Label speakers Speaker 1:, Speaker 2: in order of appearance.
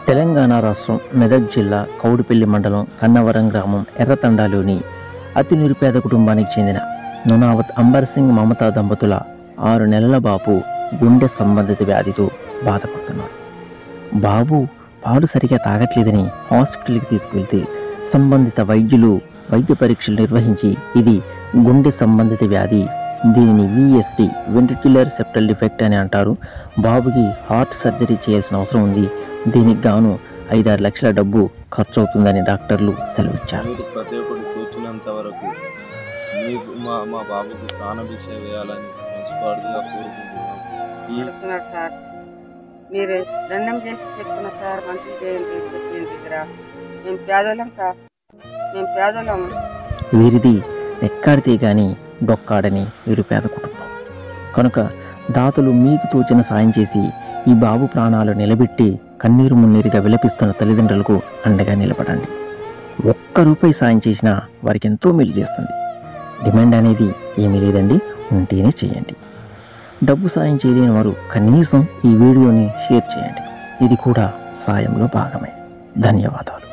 Speaker 1: తెలంగాణ రాష్ట్రం మెదక్ జిల్లా కౌడిపల్లి మండలం కన్నవరం గ్రామం ఎర్రతండాలోని అతి నిరుపేద కుటుంబానికి చెందిన నునావత్ అంబర్ సింగ్ మమతా దంపతుల 6 నెలల బాబు గుండె సంబంధిత వ్యాధితో బాధపడుతున్నాడు. బాబు పాలు సరిగా తాగట్లేదని హాస్పిటల్కి తీసుకువెళ్తే సంబంధిత వైద్యులు వైద్య పరీక్షలు నిర్వహించి ఇది గుండె సంబంధిత వ్యాధి, దీనిని VSD వెంట్రిక్యులర్ సెప్టల్ డిఫెక్ట్ అని అంటారు. బాబుకి హార్ట్ సర్జరీ చేయాల్సిన అవసరం ఉంది, దీనికి గాను 5-6 లక్షల డబ్బు ఖర్చు అవుతుందని డాక్టర్లు సెలవిచ్చారు.
Speaker 2: ప్రతి ఒక్కరు కూర్చున్నంత వరకు మీకు మా బాబుకు ప్రాణభిక్ష వేయాలని మనస్ఫూర్తిగా కోరుకుంటున్నాం.
Speaker 3: సార్ మీరు దండం చేసి చెప్తున్నా సార్, మంచి చేయండి దగ్గర. మేము పేదోళ్ళం సార్, మేము పేదోళ్ళం.
Speaker 1: వీరిది ఎక్కడితే గాని డొక్కాడని నిరుపేద కుటుంబం కనుక దాతలు మీకు తోచిన సాయం చేసి ఈ బాబు ప్రాణాలు నిలబెట్టి కన్నీరు మున్నీరుగా విలపిస్తున్న తల్లిదండ్రులకు అండగా నిలబడండి. ₹1 సాయం చేసినా వారికి ఎంతో మేలు చేస్తుంది. డిమాండ్ అనేది ఏమీ లేదండి, ఉంటేనే చేయండి. డబ్బు సాయం చేయలేని వారు కనీసం ఈ వీడియోని షేర్ చేయండి, ఇది కూడా సాయంలో భాగమే. ధన్యవాదాలు.